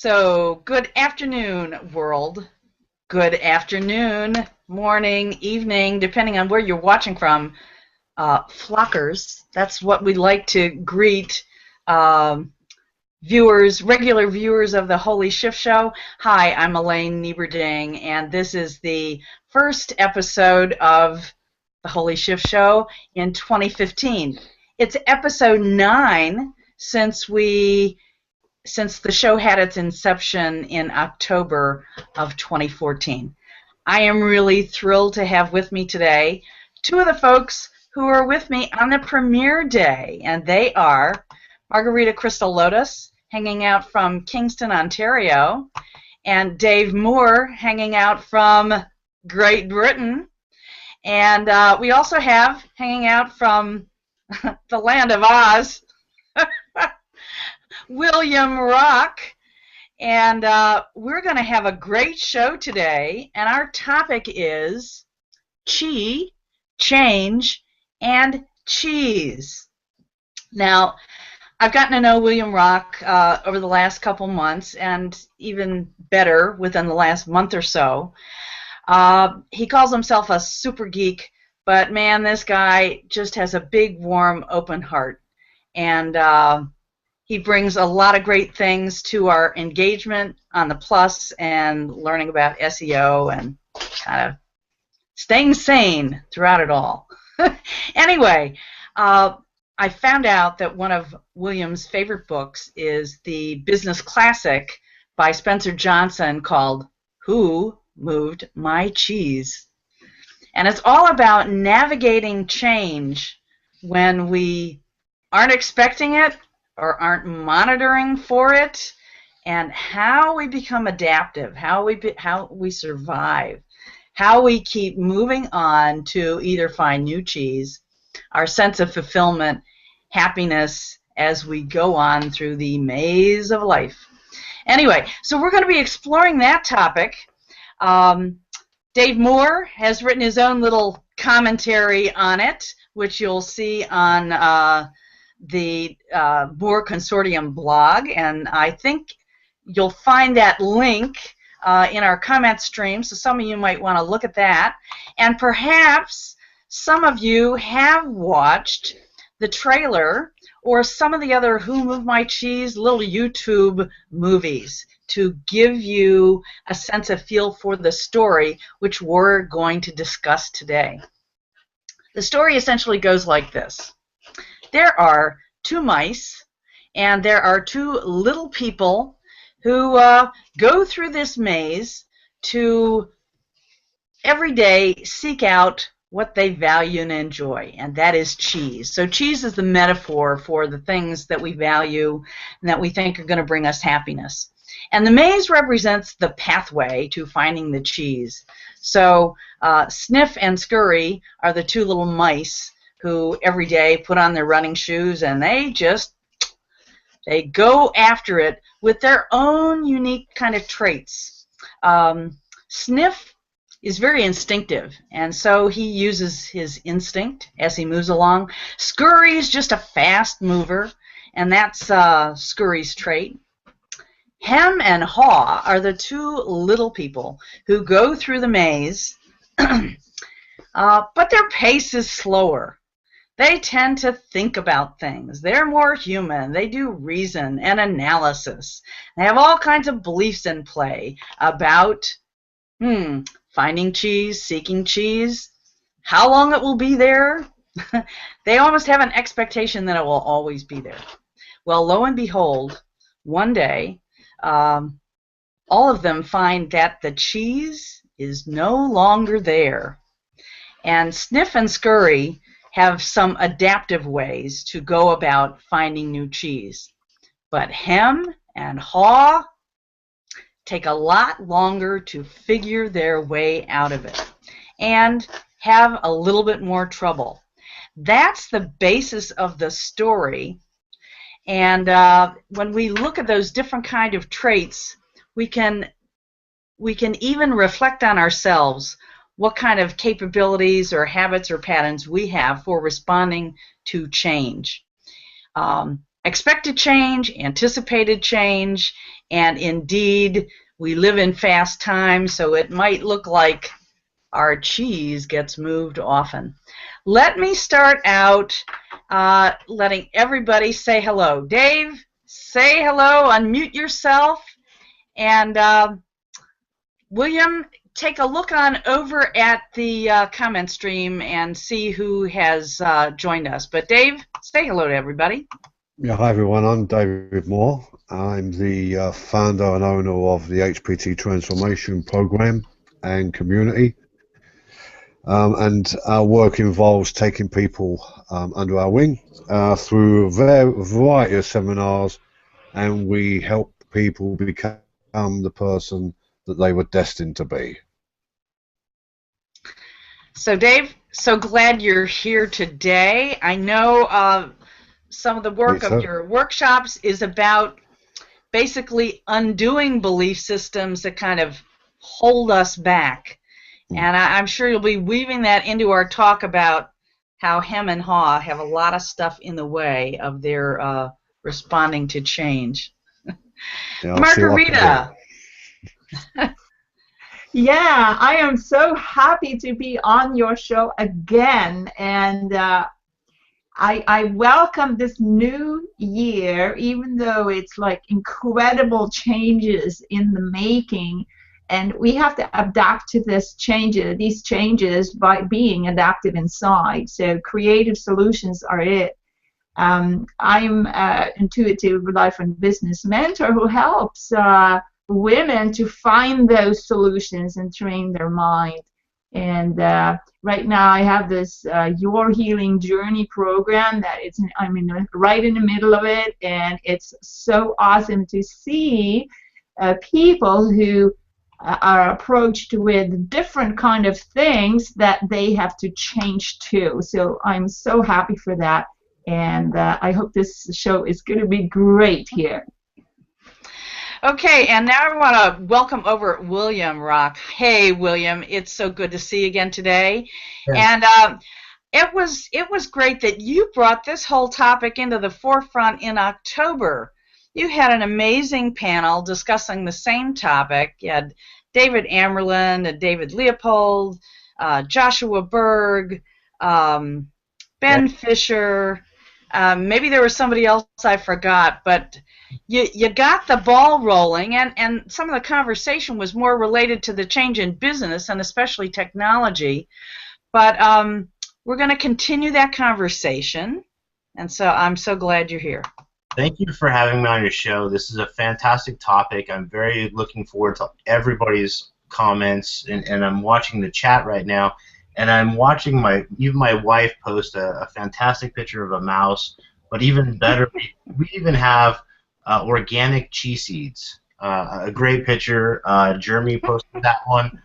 So, good afternoon, world. Good afternoon, morning, evening, depending on where you're watching from. Flockers, that's what we like to greet um, viewers, regular viewers of the Holy Shift Show. Hi, I'm Elaine Nieberding, and this is the first episode of the Holy Shift Show in 2015. It's episode 9 since the show had its inception in October of 2014. I am really thrilled to have with me today two of the folks who are with me on the premiere day, and they are Margarita Crystal Lotus, hanging out from Kingston, Ontario, and Dave Moore, hanging out from Great Britain. And we also have, hanging out from the land of Oz, William Rock. And we're going to have a great show today, and our topic is chi, change, and cheese. Now, I've gotten to know William Rock over the last couple months, and even better within the last month or so. He calls himself a super geek, but man, this guy just has a big, warm, open heart. And he brings a lot of great things to our engagement on the Plus and learning about SEO and kind of staying sane throughout it all. Anyway, I found out that one of William's favorite books is the business classic by Spencer Johnson called Who Moved My Cheese? And it's all about navigating change when we aren't expecting it or aren't monitoring for it, and how we become adaptive, how we survive, how we keep moving on to either find new cheese, our sense of fulfillment, happiness as we go on through the maze of life. Anyway, so we're going to be exploring that topic. Dave Moore has written his own little commentary on it, which you'll see on the Moore Consortium blog, and I think you'll find that link in our comment stream, so some of you might want to look at that. And perhaps some of you have watched the trailer or some of the other Who Moved My Cheese little YouTube movies to give you a sense of feel for the story, which we're going to discuss today. The story essentially goes like this. There are two mice, and there are two little people who go through this maze to every day seek out what they value and enjoy, and that is cheese. So cheese is the metaphor for the things that we value and that we think are going to bring us happiness. And the maze represents the pathway to finding the cheese. So Sniff and Scurry are the two little mice who every day put on their running shoes and they go after it with their own unique kind of traits. Sniff is very instinctive, and so he uses his instinct as he moves along. Scurry is just a fast mover, and that's Scurry's trait. Hem and Haw are the two little people who go through the maze, but their pace is slower. They tend to think about things. They're more human. They do reason and analysis. They have all kinds of beliefs in play about finding cheese, seeking cheese, how long it will be there. They almost have an expectation that it will always be there. Well, lo and behold, one day, all of them find that the cheese is no longer there. And Sniff and Scurry have some adaptive ways to go about finding new cheese. But Hem and Haw take a lot longer to figure their way out of it and have a little bit more trouble. That's the basis of the story. And when we look at those different kind of traits, we can even reflect on ourselves what kind of capabilities or habits or patterns we have for responding to change. expected change, anticipated change, and indeed, we live in fast times, so it might look like our cheese gets moved often. Let me start out letting everybody say hello. Dave, say hello, unmute yourself, and William, take a look on over at the comment stream and see who has joined us. But Dave, say hello to everybody. Yeah, hi everyone. I'm David Moore. I'm the founder and owner of the HPT Transformation Program and community. And our work involves taking people under our wing through a variety of seminars, and we help people become the person that they were destined to be. So Dave, so glad you're here today. I know some of the work of your workshops is about basically undoing belief systems that kind of hold us back. And I'm sure you'll be weaving that into our talk about how hem and haw have a lot of stuff in the way of their responding to change. Yeah, Margarita. Yeah, I am so happy to be on your show again, and I welcome this new year, even though it's like incredible changes in the making, and we have to adapt to these changes by being adaptive inside. So creative solutions are it. I'm an intuitive life and business mentor who helps women to find those solutions and train their mind. And right now I have this Your Healing Journey program that I'm right in the middle of it, and it's so awesome to see people who are approached with different kind of things that they have to change too. So I'm so happy for that, and I hope this show is going to be great here. Okay, and now I want to welcome over William Rock. Hey, William, it's so good to see you again today. Yeah. And it was great that you brought this whole topic into the forefront in October. You had an amazing panel discussing the same topic. You had David Amerlin, David Leopold, Joshua Berg, Ben Fisher. Maybe there was somebody else I forgot, but you got the ball rolling, and some of the conversation was more related to the change in business and especially technology. But we're going to continue that conversation, and so I'm so glad you're here. Thank you for having me on your show. This is a fantastic topic. I'm very looking forward to everybody's comments, and I'm watching the chat right now. And I'm watching even my wife post a fantastic picture of a mouse, but even better, we even have organic chia seeds. A great picture. Jeremy posted that one.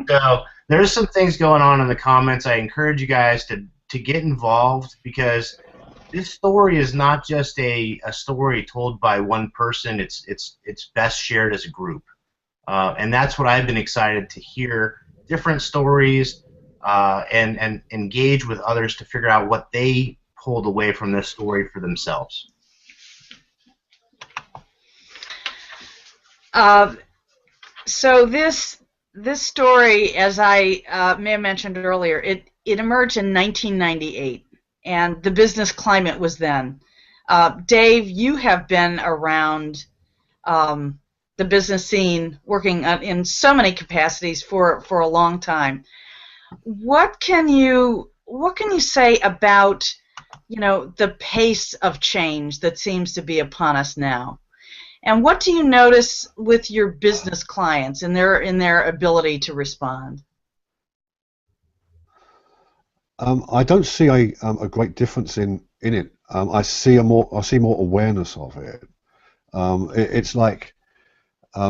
So there's some things going on in the comments. I encourage you guys to get involved, because this story is not just a story told by one person. It's best shared as a group, and that's what I've been excited to hear. Different stories. And engage with others to figure out what they pulled away from this story for themselves. So this story, as I may have mentioned earlier, it emerged in 1998, and the business climate was then. Dave, you have been around the business scene, working in so many capacities for a long time. What can you say about, the pace of change that seems to be upon us now? And what do you notice with your business clients in their ability to respond? I don't see a great difference in it. I see more awareness of it. It's like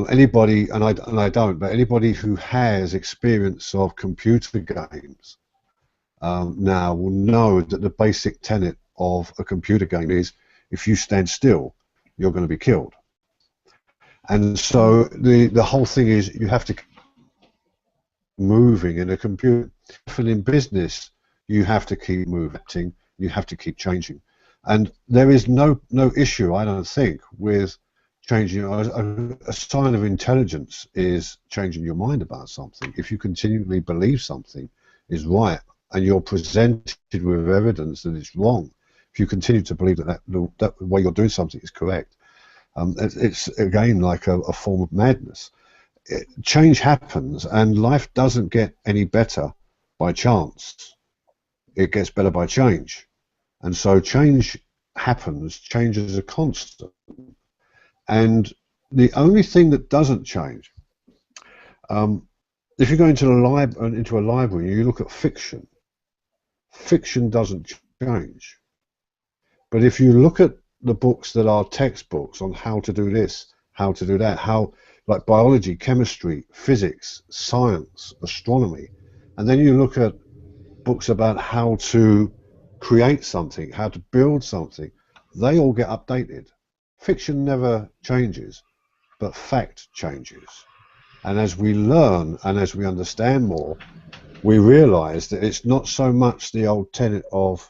anybody, and I don't, but anybody who has experience of computer games now will know that the basic tenet of a computer game is, if you stand still, you're going to be killed. And so the whole thing is, you have to keep moving in a computer. And in business, you have to keep moving. You have to keep changing. And there is no issue, I don't think, with changing. A sign of intelligence is changing your mind about something. If you continually believe something is right and you're presented with evidence that it's wrong, if you continue to believe that the way you're doing something is correct, it's again like a form of madness. Change happens, and life doesn't get any better by chance. It gets better by change. And so change happens, change is a constant. And the only thing that doesn't change, if you go into a library and you look at fiction, fiction doesn't change. But if you look at the books that are textbooks on how to do this, how to do that, how, like biology, chemistry, physics, science, astronomy, and then you look at books about how to create something, how to build something, they all get updated. Fiction never changes, but fact changes. And as we learn and as we understand more, we realize that it's not so much the old tenet of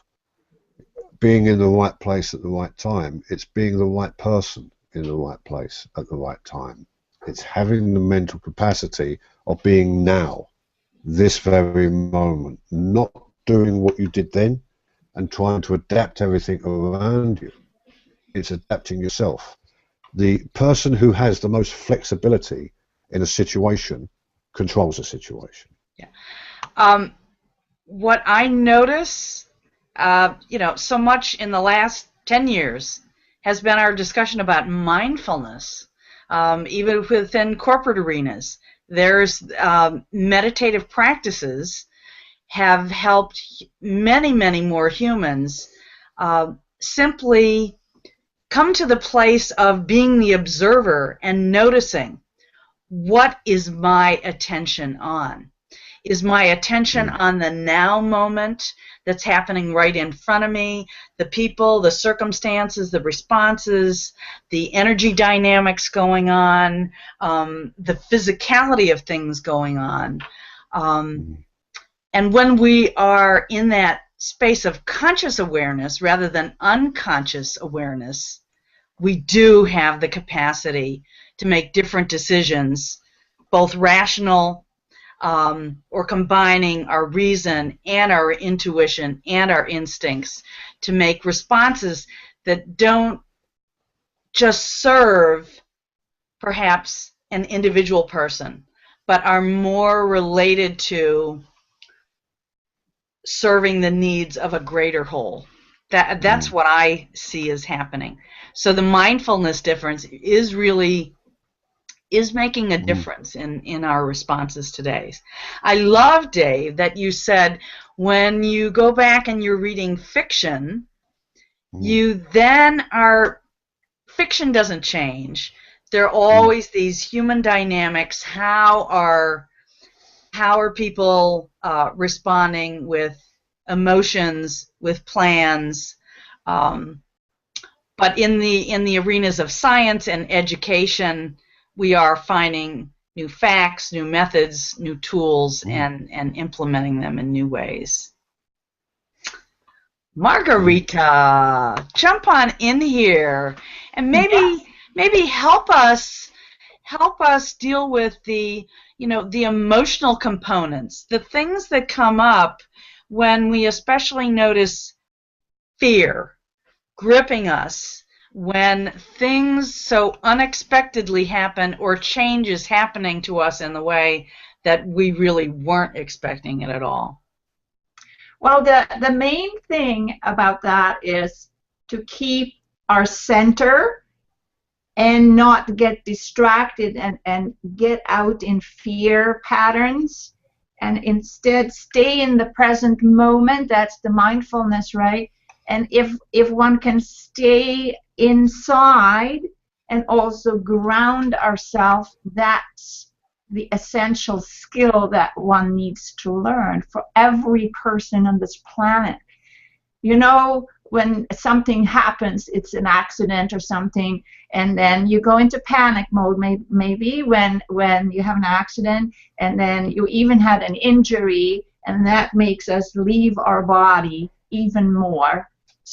being in the right place at the right time, it's being the right person in the right place at the right time. It's having the mental capacity of being now, this very moment, not doing what you did then and trying to adapt everything around you. It's adapting yourself. The person who has the most flexibility in a situation controls a situation. Yeah. What I notice, so much in the last 10 years has been our discussion about mindfulness, even within corporate arenas. There's meditative practices have helped many, many more humans simply come to the place of being the observer and noticing, what is my attention on? Is my attention on the now moment that's happening right in front of me, the people, the circumstances, the responses, the energy dynamics going on, the physicality of things going on? And when we are in that space of conscious awareness rather than unconscious awareness, we do have the capacity to make different decisions, both rational or combining our reason and our intuition and our instincts to make responses that don't just serve perhaps an individual person, but are more related to serving the needs of a greater whole. That's what I see as happening. So the mindfulness difference is making a difference in our responses today. I love, Dave, that you said when you go back and you're reading fiction, you then fiction doesn't change. There are always these human dynamics. How are people responding with emotions, with plans? But in the arenas of science and education, we are finding new facts, new methods, new tools, and implementing them in new ways. Margarita, jump on in here and maybe help us deal with the emotional components, the things that come up when we especially notice fear gripping us, when things so unexpectedly happen or change is happening to us in the way that we really weren't expecting it at all. Well, the main thing about that is to keep our center and not get distracted and get out in fear patterns, and instead stay in the present moment. That's the mindfulness, right? And if one can stay inside and also ground ourselves, that's the essential skill that one needs to learn for every person on this planet. You know, when something happens, it's an accident or something, and then you go into panic mode maybe when you have an accident, and then you even had an injury, and that makes us leave our body even more.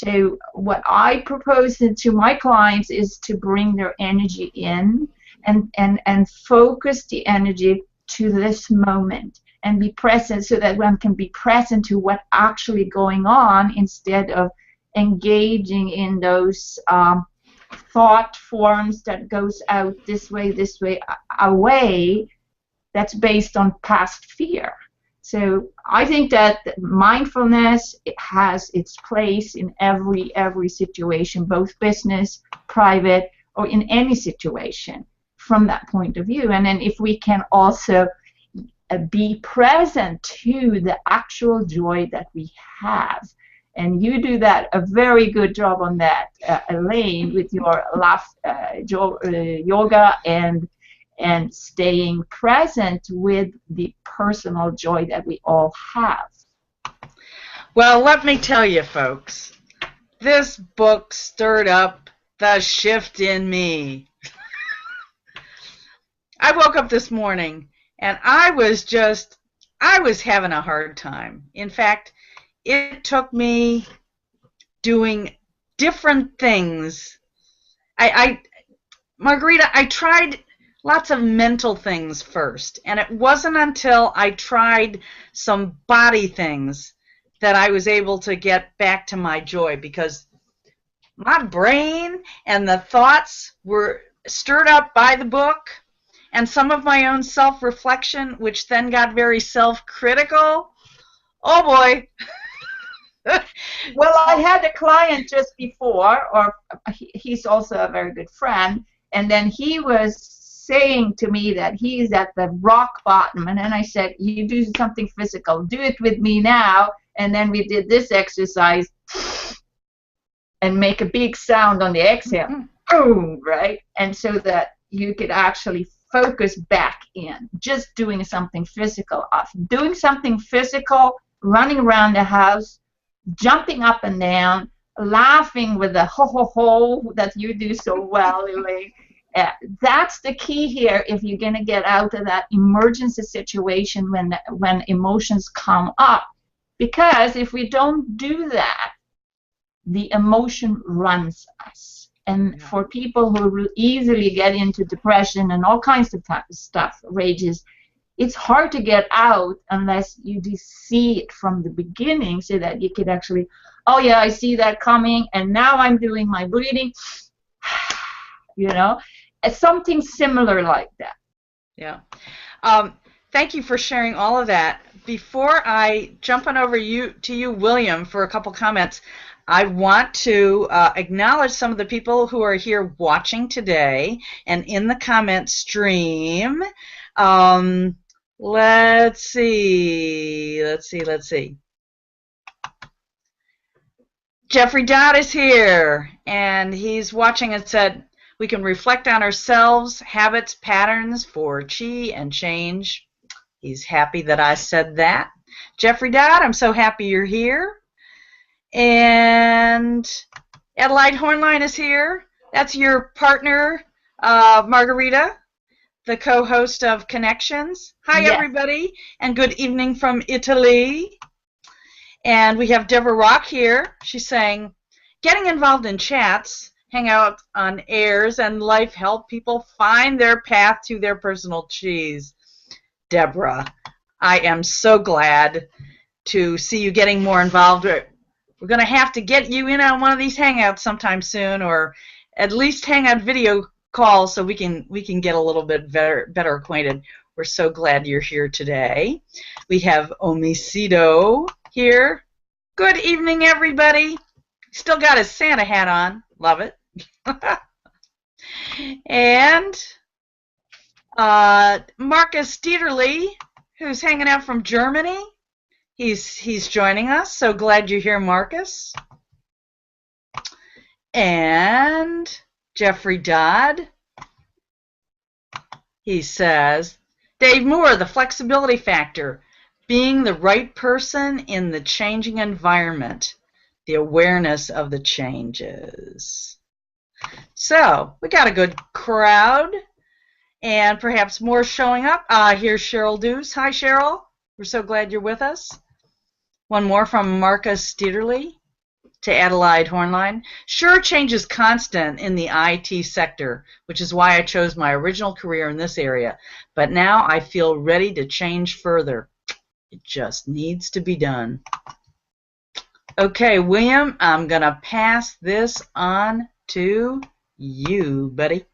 So what I propose to my clients is to bring their energy in and focus the energy to this moment and be present, so that one can be present to what actually going on, instead of engaging in those thought forms that goes out this way, away, that's based on past fear. So I think that mindfulness, it has its place in every situation, both business, private, or in any situation from that point of view. And then if we can also be present to the actual joy that we have. And you do that a very good job on that, Elaine, with your yoga and staying present with the personal joy that we all have. Well, let me tell you, folks, this book stirred up the shift in me. I woke up this morning and I was having a hard time. In fact, it took me doing different things. Margarita, I tried lots of mental things first, and it wasn't until I tried some body things that I was able to get back to my joy, because my brain and the thoughts were stirred up by the book and some of my own self-reflection, which then got very self-critical. Oh boy. Well, I had a client just before, or he's also a very good friend, and then he was saying to me that he's at the rock bottom, and then I said, you do something physical, do it with me now. And then we did this exercise and make a big sound on the exhale, boom, right? And so that you could actually focus back in, just doing something physical. Doing something physical, running around the house, jumping up and down, laughing with the ho-ho-ho that you do so well, Elaine. That's the key here if you're going to get out of that emergency situation when emotions come up. Because if we don't do that, the emotion runs us. And for people who easily get into depression and all kinds of stuff, rages, it's hard to get out unless you see it from the beginning, so that you could actually, oh yeah, I see that coming, and now I'm doing my breathing, you know, something similar like that. Yeah. Thank you for sharing all of that. Before I jump on over to you, William, for a couple comments, I want to acknowledge some of the people who are here watching today and in the comment stream. Let's see. Jeffrey Dodd is here, and he's watching and said, we can reflect on ourselves, habits, patterns for chi and change. He's happy that I said that. Jeffrey Dodd, I'm so happy you're here. And Adelaide Hornline is here. That's your partner, Margarita, the co-host of Connections. Hi, yes, everybody, and good evening from Italy. And we have Deborah Rock here. She's saying, getting involved in chats, hang out on airs, and life help people find their path to their personal cheese. Deborah, I am so glad to see you getting more involved. We're going to have to get you in on one of these hangouts sometime soon, or at least hangout video calls, so we can get a little bit better acquainted. We're so glad you're here today. We have Omisido here. Good evening, everybody. Still got his Santa hat on. Love it. And Marcus Dieterle, who's hanging out from Germany. He's joining us. So glad you're here, Marcus. And Jeffrey Dodd. He says, Dave Moore, the flexibility factor, being the right person in the changing environment, the awareness of the changes. So we got a good crowd, and perhaps more showing up. Here's Cheryl Deuce. Hi, Cheryl. We're so glad you're with us. One more from Marcus Dieterle. to Adelaide Hornline. Sure, change is constant in the IT sector, which is why I chose my original career in this area. But now I feel ready to change further. It just needs to be done. Okay, William, I'm going to pass this on to you, buddy.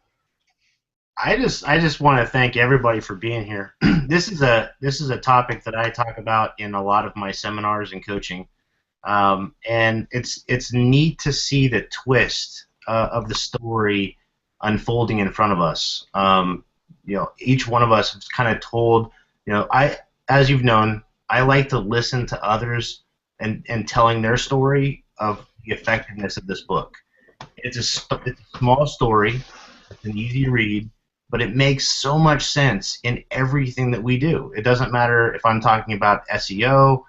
I just want to thank everybody for being here. This is a topic that I talk about in a lot of my seminars and coaching, and it's neat to see the twist of the story unfolding in front of us. Each one of us is kind of told. As you've known, I like to listen to others and telling their story of the effectiveness of this book. It's a small story. It's an easy read. But it makes so much sense in everything that we do. It doesn't matter if I'm talking about SEO,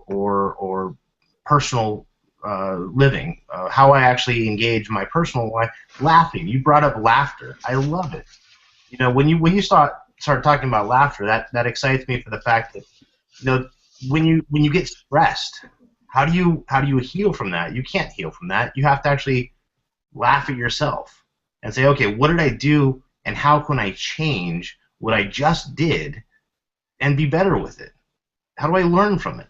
or personal living, how I actually engage my personal life. Laughing. You brought up laughter. I love it. When you start talking about laughter, that excites me for the fact that when you get stressed, how do you heal from that? You can't heal from that. You have to actually laugh at yourself and say, okay, what did I do? And how can I change what I just did and be better with it? How do I learn from it?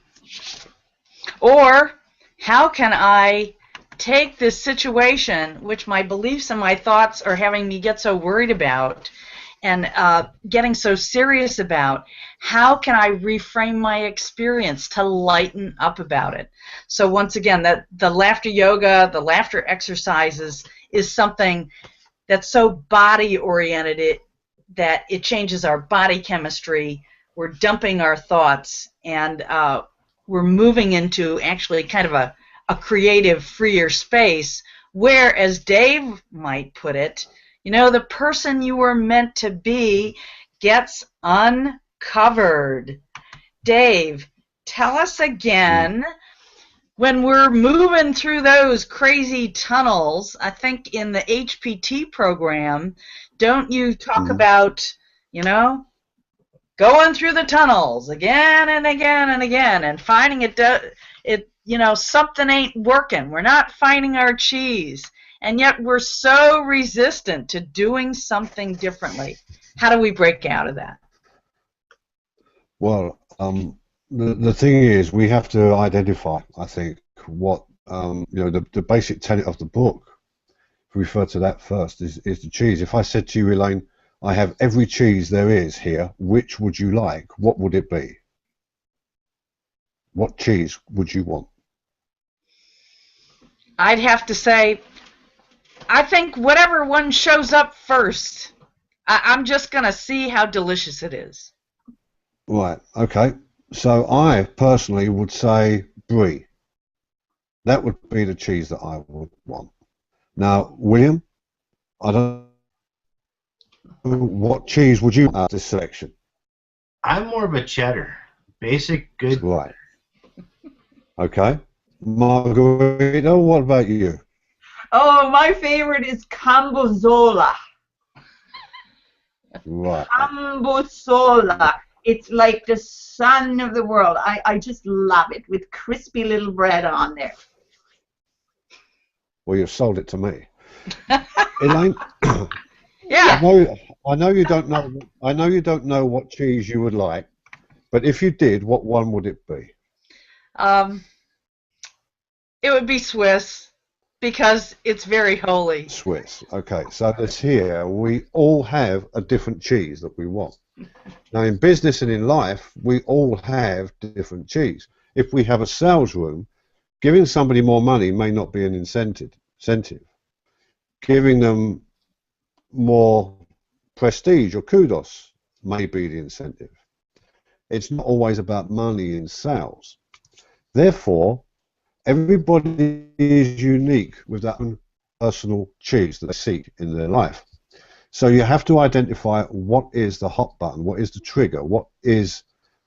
Or how can I take this situation, which my beliefs and my thoughts are having me get so worried about and getting so serious about, how can I reframe my experience to lighten up about it? So once again, the laughter yoga, the laughter exercises is something that's so body-oriented that it changes our body chemistry. We're dumping our thoughts, and we're moving into actually kind of a creative, freer space where, as Dave might put it, the person you were meant to be gets uncovered. Dave, tell us again, when we're moving through those crazy tunnels, I think in the HPT program, don't you talk about, going through the tunnels again and again and again and finding something ain't working. We're not finding our cheese, and yet we're so resistant to doing something differently. How do we break out of that? Well, the thing is, we have to identify, I think, what the basic tenet of the book. If we refer to that first, is the cheese. If I said to you, Elaine, I have every cheese there is here, which would you like? What would it be? What cheese would you want? I'd have to say, I think whatever one shows up first. I'm just going to see how delicious it is. Right, okay. So I personally would say brie. That would be the cheese that I would want. Now, William, I don't know, what cheese would you want out of this selection? I'm more of a cheddar. Basic, good. Right. Okay. Margarita, what about you? Oh, my favorite is Cambozola. Right. Cambozola. It's like the sun of the world. I just love it, with crispy little bread on there. Well, you've sold it to me. Elaine, Yeah. I know you don't know. I know you don't know what cheese you would like, but if you did, what one would it be? It would be Swiss, because it's very holy. Swiss. Okay, so this here, we all have a different cheese that we want. Now, in business and in life, we all have different cheese. If we have a sales room, giving somebody more money may not be an incentive. Giving them more prestige or kudos may be the incentive. It's not always about money in sales. Therefore, everybody is unique with their own personal cheese that they seek in their life. So you have to identify what is the hot button, what is the trigger, what is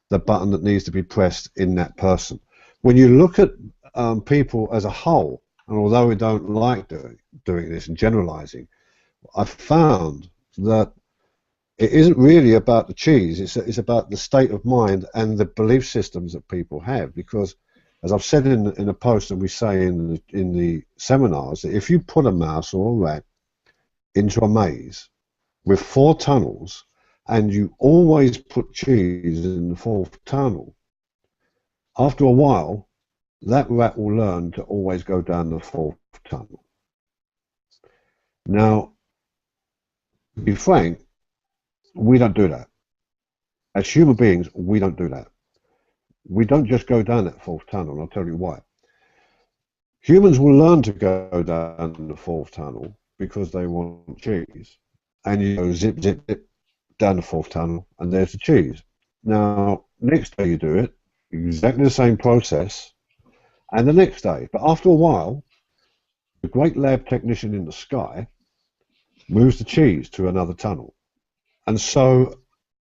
the button that needs to be pressed in that person. When you look at people as a whole, and although we don't like doing this and generalizing, I've found that it isn't really about the cheese, it's about the state of mind and the belief systems that people have, because As I've said in the post, and we say in the seminars, that if you put a mouse or a rat into a maze with 4 tunnels, and you always put cheese in the 4th tunnel, after a while, that rat will learn to always go down the 4th tunnel. Now, to be frank, we don't do that. As human beings, we don't do that. We don't just go down that 4th tunnel, and I'll tell you why. Humans will learn to go down the 4th tunnel because they want cheese. And you go zip, zip, zip down the 4th tunnel, and there's the cheese. Now, next day you do it, exactly the same process, and the next day. But after a while, the great lab technician in the sky moves the cheese to another tunnel. And so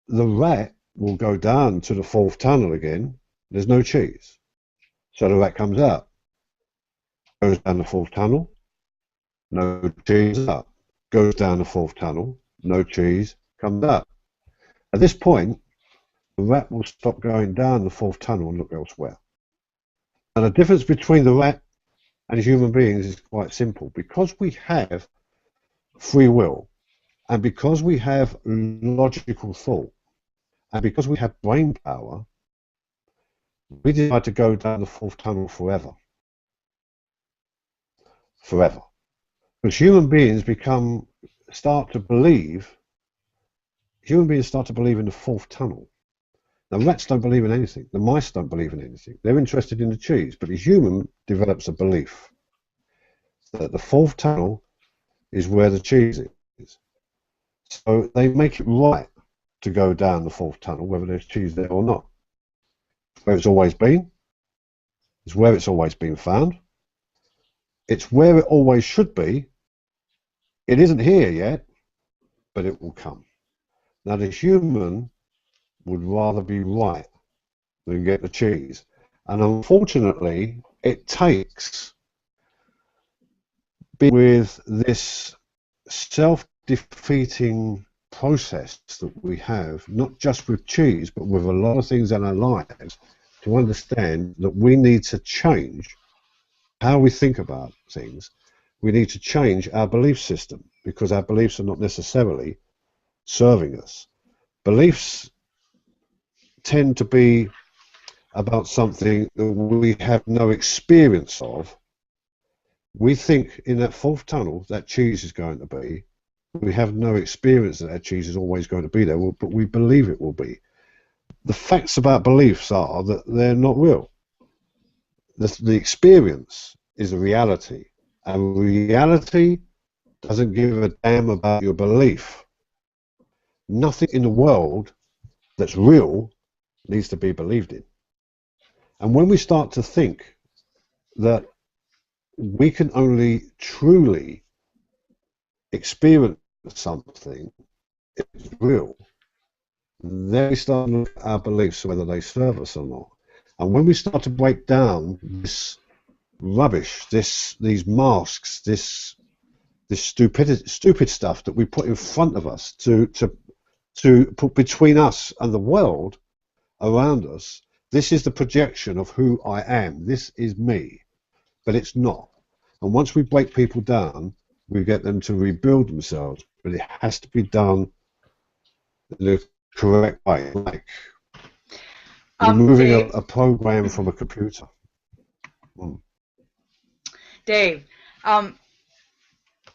the rat will go down to the 4th tunnel again. There's no cheese. So the rat comes out, goes down the 4th tunnel, no cheese up. Goes down the 4th tunnel, no cheese, comes up. At this point, the rat will stop going down the 4th tunnel and look elsewhere. And the difference between the rat and human beings is quite simple. Because we have free will, and because we have logical thought, and because we have brain power, we decide to go down the 4th tunnel forever. Forever. Because human beings start to believe in the 4th tunnel. Now, rats don't believe in anything. The mice don't believe in anything. They're interested in the cheese. But the human develops a belief that the 4th tunnel is where the cheese is. So they make it right to go down the 4th tunnel, whether there's cheese there or not. It's where it's always been. It's where it's always been found. It's where it always should be. It isn't here yet, but it will come. Now, the human would rather be right than get the cheese. And unfortunately, it takes being with this self-defeating process that we have, not just with cheese, but with a lot of things in our lives, to understand that we need to change how we think about things. We need to change our belief system, because our beliefs are not necessarily serving us. Beliefs tend to be about something that we have no experience of. We think in that 4th tunnel that cheese is going to be. We have no experience that cheese is always going to be there, but we believe it will be. The facts about beliefs are that they're not real. The experience is a reality, and reality doesn't give a damn about your belief. Nothing in the world that's real needs to be believed in. And when we start to think that we can only truly experience something, it's real, then we start to look at our beliefs, whether they serve us or not. And when we start to break down this rubbish, these masks, this stupid stuff that we put in front of us to put between us and the world around us, this is the projection of who I am. This is me, but it's not. And once we break people down, we get them to rebuild themselves, but it has to be done in the correct way, like removing a program from a computer. Dave,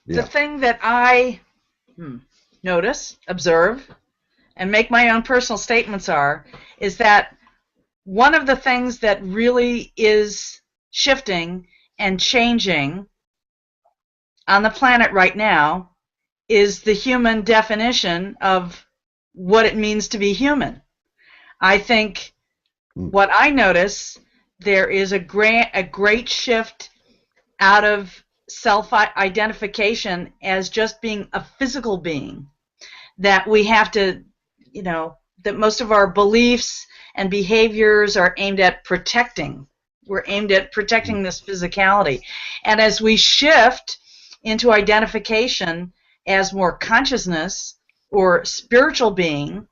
the thing that I notice, observe, and make my own personal statements is that one of the things that really is shifting and changing on the planet right now is the human definition of what it means to be human. I think what I notice, there is a great shift out of self-identification as just being a physical being, that we have to, that most of our beliefs and behaviors are aimed at protecting. We're aimed at protecting this physicality. And as we shift into identification as more consciousness or spiritual being,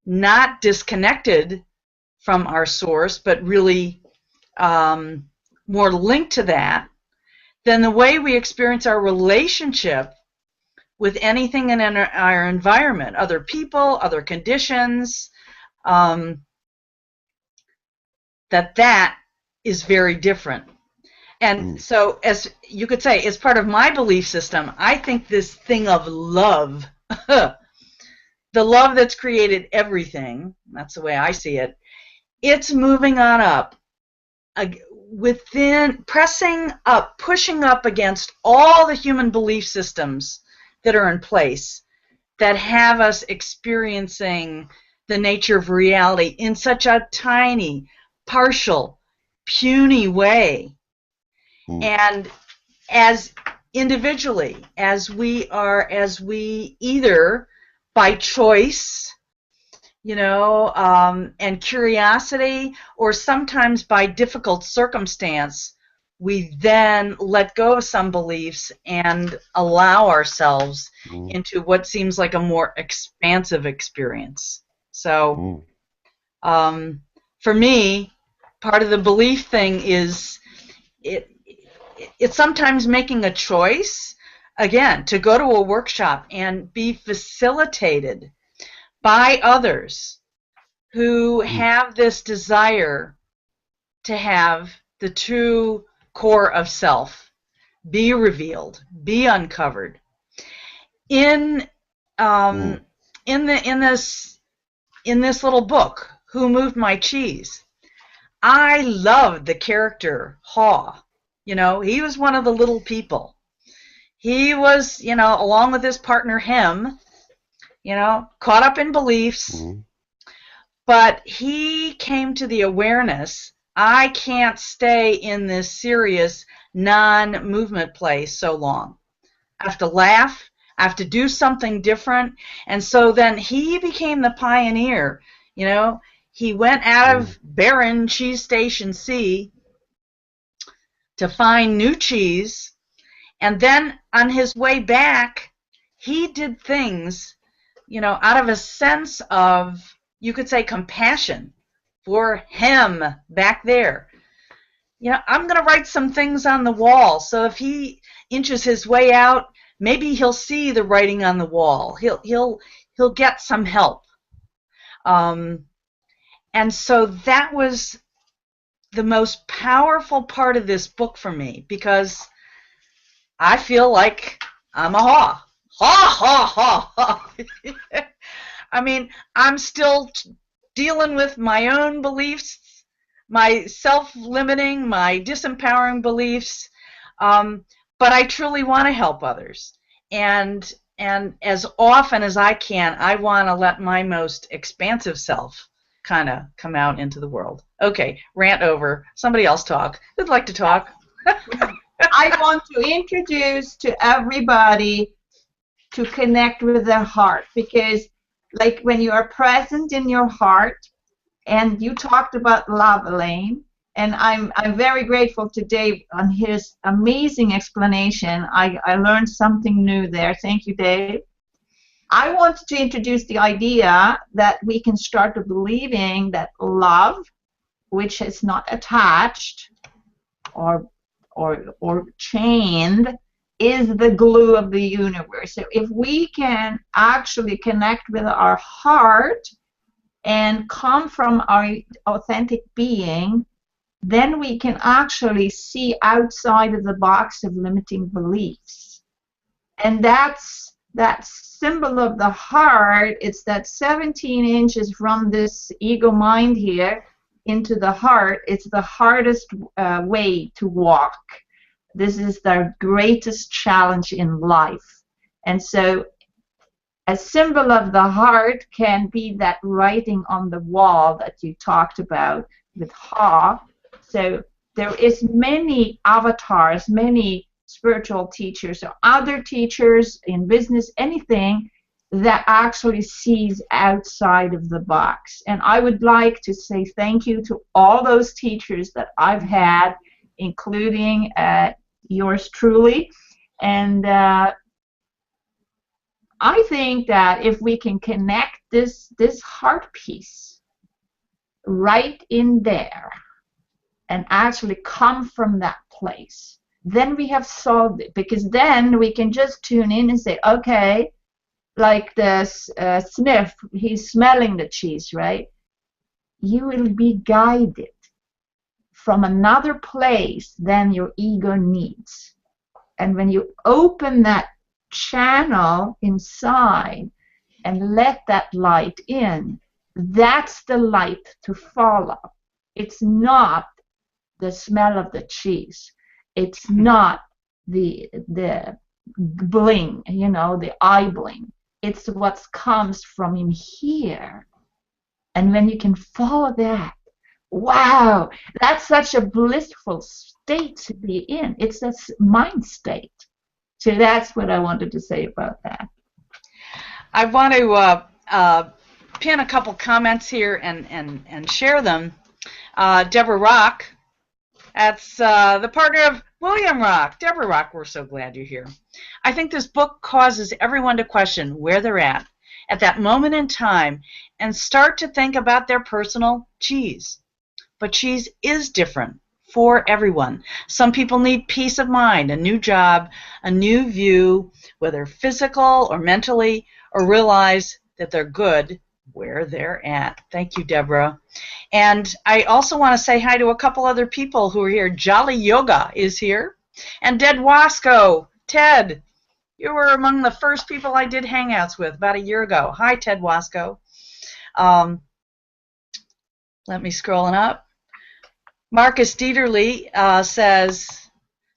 not disconnected from our source, but really more linked to that, then the way we experience our relationship with anything in our environment, other people, other conditions, that is very different. And so, as you could say, as part of my belief system, I think this thing of love, the love that's created everything, that's the way I see it, it's moving on up, pressing up, pushing up against all the human belief systems that are in place that have us experiencing the nature of reality in such a tiny, partial, puny way. And as individually, as we either by choice, and curiosity, or sometimes by difficult circumstance, we then let go of some beliefs and allow ourselves into what seems like a more expansive experience. So, for me, part of the belief thing is it's sometimes making a choice, again, to go to a workshop and be facilitated by others who have this desire to have the true core of self be revealed, be uncovered. In this little book, Who Moved My Cheese, I loved the character Haw. He was one of the little people. He was, along with his partner Hem, caught up in beliefs, but he came to the awareness, I can't stay in this serious non-movement place so long. I have to laugh, I have to do something different, and so then he became the pioneer. He went out of barren Cheese Station C to find new cheese, and then on his way back, he did things out of a sense of, you could say, compassion for him back there. I'm going to write some things on the wall, so if he inches his way out, maybe he'll see the writing on the wall. He'll get some help. And so that was the most powerful part of this book for me, because I feel like I'm a Haw. Ha. I mean, I'm still dealing with my own beliefs, my self-limiting, my disempowering beliefs, but I truly want to help others. And as often as I can, I want to let my most expansive self kind of come out into the world. Okay, rant over. Somebody else talk. Who'd like to talk? I want to introduce to everybody to connect with their heart, because like when you are present in your heart, and you talked about love, Elaine, and I'm very grateful to Dave on his amazing explanation. I learned something new there. Thank you, Dave. I wanted to introduce the idea that we can start believing that love, which is not attached or chained, is the glue of the universe. So if we can actually connect with our heart and come from our authentic being, then we can actually see outside of the box of limiting beliefs. And that's that symbol of the heart. It's that 17 inches from this ego mind here into the heart. It's the hardest way to walk. This is the greatest challenge in life. And so a symbol of the heart can be that writing on the wall that you talked about with Ha. So there is many avatars, many spiritual teachers or other teachers in business, anything that actually sees outside of the box. And I would like to say thank you to all those teachers that I've had, including yours truly. And I think that if we can connect this heart piece right in there, and actually come from that place, then we have solved it, because then we can just tune in and say, okay, like the sniff, he's smelling the cheese, right? You will be guided from another place than your ego needs. And when you open that channel inside and let that light in, that's the light to follow. It's not the smell of the cheese. It's not the bling, you know, the eye bling. It's what comes from in here. And when you can follow that, wow, that's such a blissful state to be in. It's a mind state. So that's what I wanted to say about that. I want to pin a couple comments here and share them. Deborah Rock, that's the partner of William Rock. Deborah Rock, we're so glad you're here. I think this book causes everyone to question where they're at that moment in time and start to think about their personal cheese. But cheese is different for everyone. Some people need peace of mind, a new job, a new view, whether physical or mentally, or realize that they're good where they're at. Thank you, Deborah. And I also want to say hi to a couple other people who are here. Jolly Yoga is here. And Ted Wasco. Ted, you were among the first people I did Hangouts with about a year ago. Hi, Ted Wasco. Let me scrolling up. Marcus Dieterle says,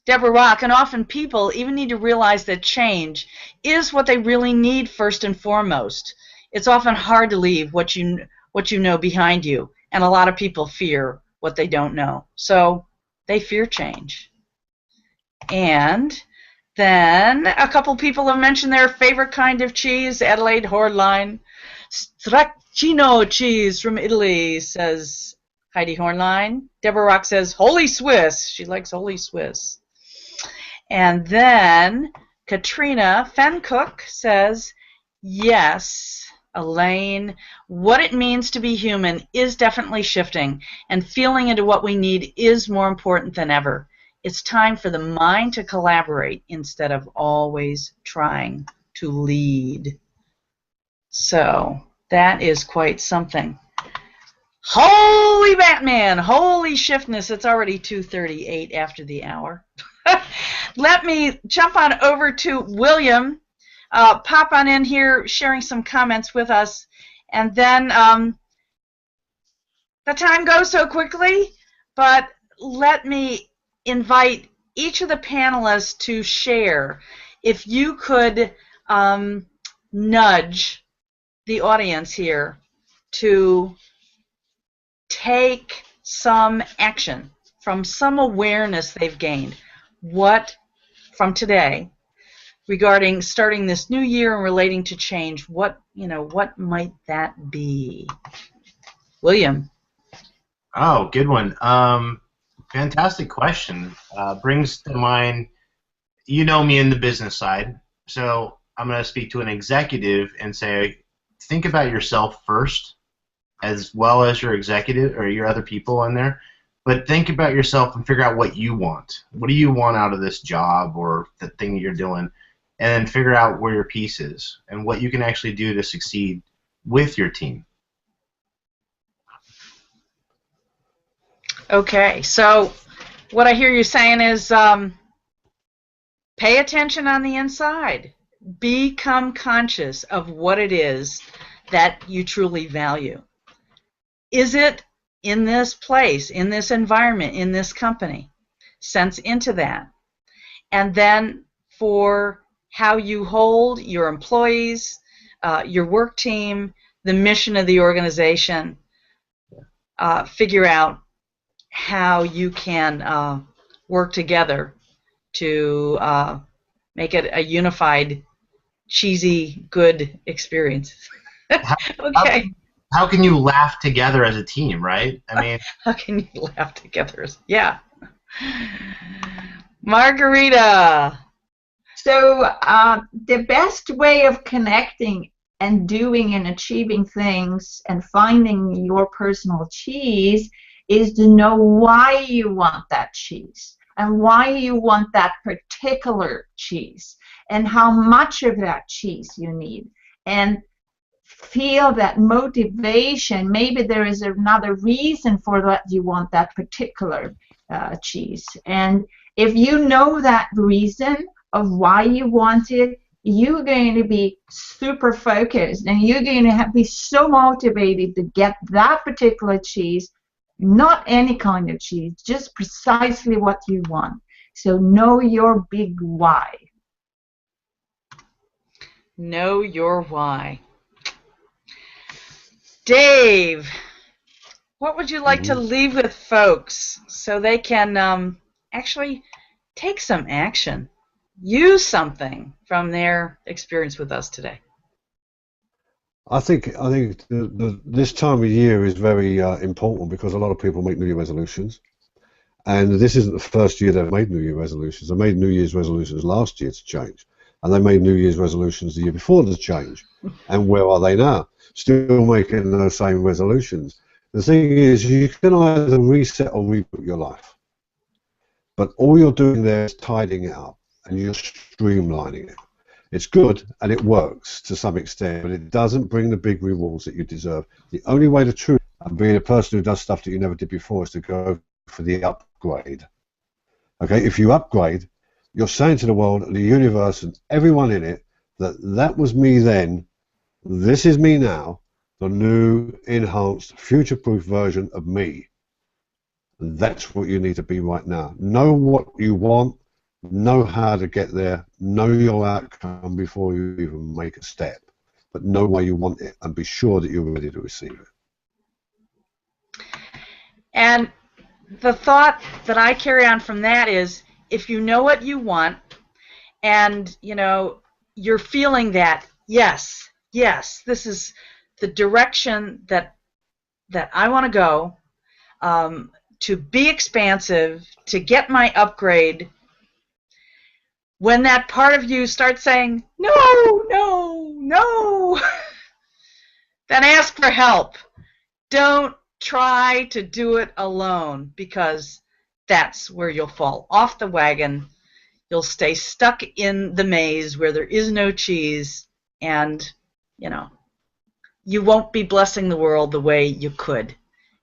Deborah Rock, and often people even need to realize that change is what they really need first and foremost. It's often hard to leave what you know behind you, and a lot of people fear what they don't know. So they fear change. And then a couple people have mentioned their favorite kind of cheese. Adelaide Hornline. Stracchino cheese from Italy, says Heidi Hornline. Deborah Rock says Holy Swiss. She likes Holy Swiss. And then Katrina Fencook says, yes, Elaine, what it means to be human is definitely shifting, and feeling into what we need is more important than ever. It's time for the mind to collaborate instead of always trying to lead. So that is quite something. Holy Batman, holy shiftness, it's already 2:38 after the hour. Let me jump on over to William, pop on in here, sharing some comments with us, and then the time goes so quickly, but let me invite each of the panelists to share. If you could nudge the audience here to take some action from some awareness they've gained, what from today regarding starting this new year and relating to change, what might that be? William. Oh, good one. Fantastic question. Brings to mind, you know me in the business side, so I'm going to speak to an executive and say, think about yourself first, as well as your executive or your other people in there. But think about yourself and figure out what you want. What do you want out of this job or the thing that you're doing? And then figure out where your piece is and what you can actually do to succeed with your team. Okay, so what I hear you saying is pay attention on the inside. Become conscious of what it is that you truly value. Is it in this place, in this environment, in this company? Sense into that. And then for how you hold your employees, your work team, the mission of the organization, figure out how you can work together to make it a unified, cheesy, good experience. Okay. How can you laugh together as a team, right? I mean, how can you laugh together? Yeah. Margarita. So the best way of connecting and doing and achieving things and finding your personal cheese is to know why you want that cheese and why you want that particular cheese and how much of that cheese you need, and feel that motivation. Maybe there is another reason for that you want that particular cheese, and if you know that reason of why you want it, you're going to be super focused and you're going to be so motivated to get that particular cheese, not any kind of cheese, just precisely what you want. So know your big why. Know your why. Dave, what would you like to leave with folks so they can actually take some action, use something from their experience with us today? I think this time of year is very important because a lot of people make New Year resolutions, and this isn't the first year they've made New Year resolutions. They made New Year's resolutions last year to change, and they made New Year's resolutions the year before to change. And where are they now? Still making those same resolutions. The thing is, you can either reset or reboot your life, but all you're doing there is tidying it up and you're streamlining it. It's good and it works to some extent, but it doesn't bring the big rewards that you deserve. The only way to truly be a person who does stuff that you never did before is to go for the upgrade. Okay, if you upgrade, you're saying to the world and the universe and everyone in it that that was me then, this is me now, the new, enhanced, future-proof version of me. And that's what you need to be right now. Know what you want, know how to get there, know your outcome before you even make a step, but know why you want it and be sure that you're ready to receive it. And the thought that I carry on from that is, if you know what you want and you're feeling that, yes, this is the direction that I want to go, to be expansive, to get my upgrade. When that part of you starts saying, no, then ask for help. Don't try to do it alone, because that's where you'll fall off the wagon. You'll stay stuck in the maze where there is no cheese, and you won't be blessing the world the way you could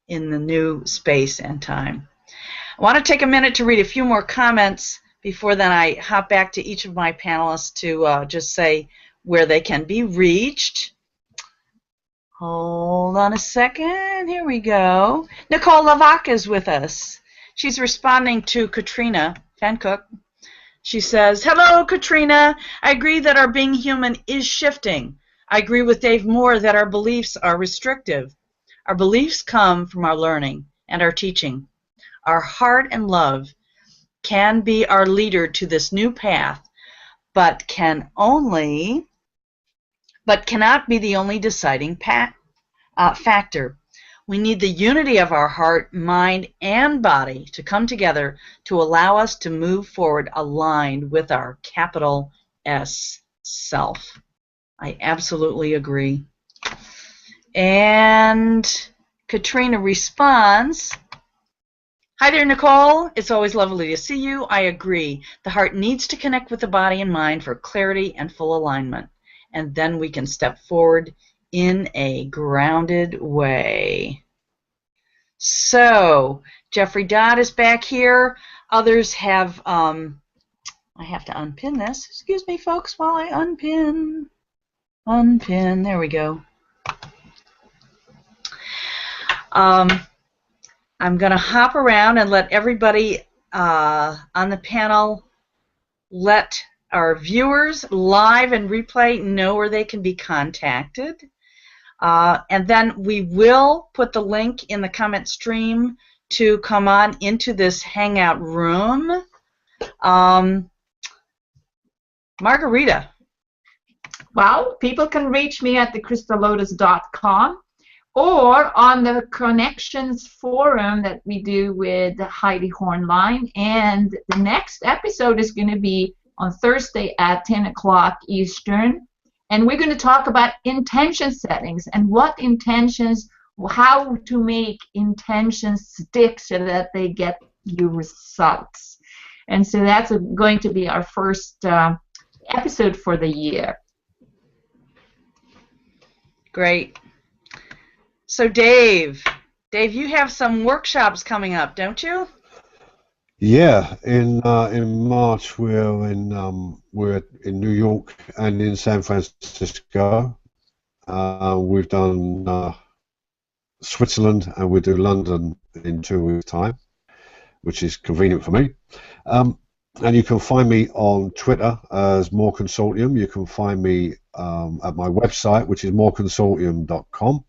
in the new space and time. I want to take a minute to read a few more comments before then I hop back to each of my panelists to just say where they can be reached. Hold on a second. Here we go. Nicole Lavak is with us. She's responding to Katrina Fancook. She says, "Hello, Katrina. I agree that our being human is shifting. I agree with Dave Moore that our beliefs are restrictive. Our beliefs come from our learning and our teaching. Our heart and love can be our leader to this new path, but cannot be the only deciding factor. We need the unity of our heart, mind, and body to come together to allow us to move forward aligned with our capital S self." I absolutely agree. And Katrina responds, "Hi there, Nicole. It's always lovely to see you. I agree. The heart needs to connect with the body and mind for clarity and full alignment, and then we can step forward in a grounded way." So, Jeffrey Dodd is back here. Others have, I have to unpin this. Excuse me, folks, while I unpin. There we go. I'm going to hop around and let everybody on the panel, let our viewers live and replay know where they can be contacted. And then we will put the link in the comment stream to come on into this Hangout room. Margarita. Well, people can reach me at thecrystallotus.com or on the Connections Forum that we do with Heidi Hornline. And the next episode is going to be on Thursday at 10 o'clock Eastern. And we're going to talk about intention settings and what intentions how to make intentions stick so that they get you results. And so that's going to be our first episode for the year. Great. So Dave, you have some workshops coming up, don't you? Yeah, in March we're in New York and in San Francisco. We've done Switzerland and we do London in 2 weeks' time, which is convenient for me. And you can find me on Twitter as More Consortium. You can find me at my website, which is moreconsortium.com,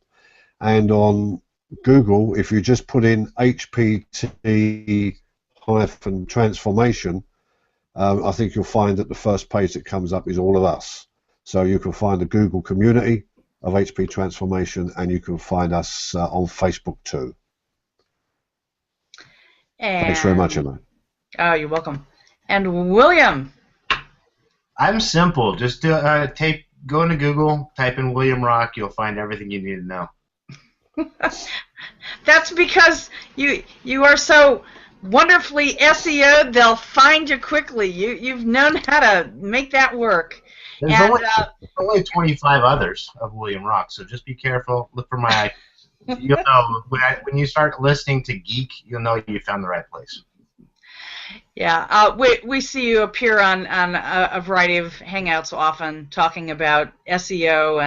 and on Google, if you just put in HPT-transformation, I think you'll find that the first page that comes up is all of us. So you can find the Google community of HP Transformation, and you can find us on Facebook too. And, thanks very much, Emma. Oh, you're welcome. And William. I'm simple. Just go into Google, type in William Rock, you'll find everything you need to know. That's because you are so wonderfully SEO'd, they'll find you quickly. You've known how to make that work. There's only 25 others of William Rock, so just be careful. Look for my you'll know when you start listening to Geek, you'll know you found the right place. Yeah, we see you appear on a variety of Hangouts often, talking about SEO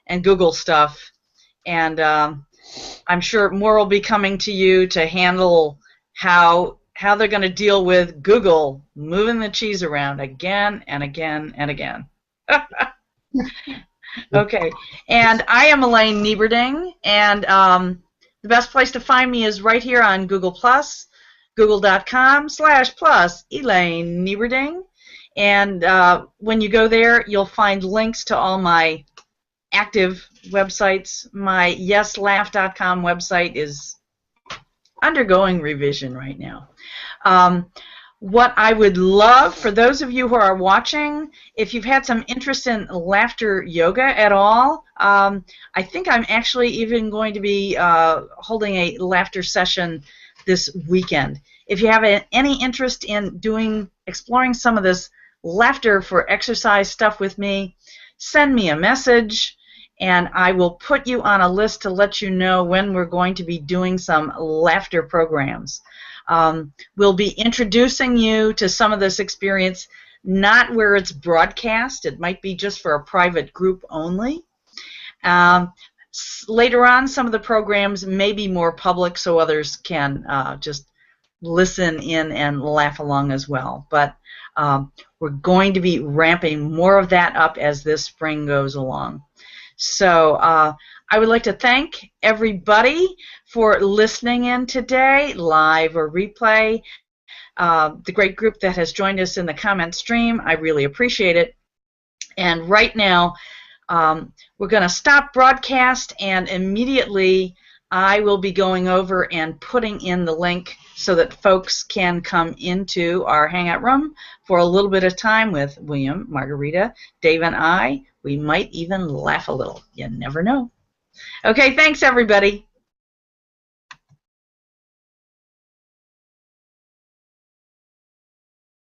and Google stuff, and I'm sure more will be coming to you to handle how they're going to deal with Google moving the cheese around again and again and again. Okay, and I am Elaine Nieberding, and the best place to find me is right here on Google+, google.com/plus Elaine Nieberding, and when you go there, you'll find links to all my active websites. My yeslaugh.com website is undergoing revision right now. What I would love for those of you who are watching, if you've had some interest in laughter yoga at all, I think I'm actually even going to be holding a laughter session this weekend. If you have any interest in exploring some of this laughter for exercise stuff with me, send me a message and I will put you on a list to let you know when we're going to be doing some laughter programs. We'll be introducing you to some of this experience, not where it's broadcast. It might be just for a private group only. Later on, some of the programs may be more public so others can just listen in and laugh along as well. But we're going to be ramping more of that up as this spring goes along. So I would like to thank everybody for listening in today, live or replay. The great group that has joined us in the comment stream, I really appreciate it. And right now, we're going to stop broadcast, and immediately I will be going over and putting in the link so that folks can come into our Hangout room for a little bit of time with William, Margarita, Dave, and I. We might even laugh a little. You never know. Okay, thanks, everybody.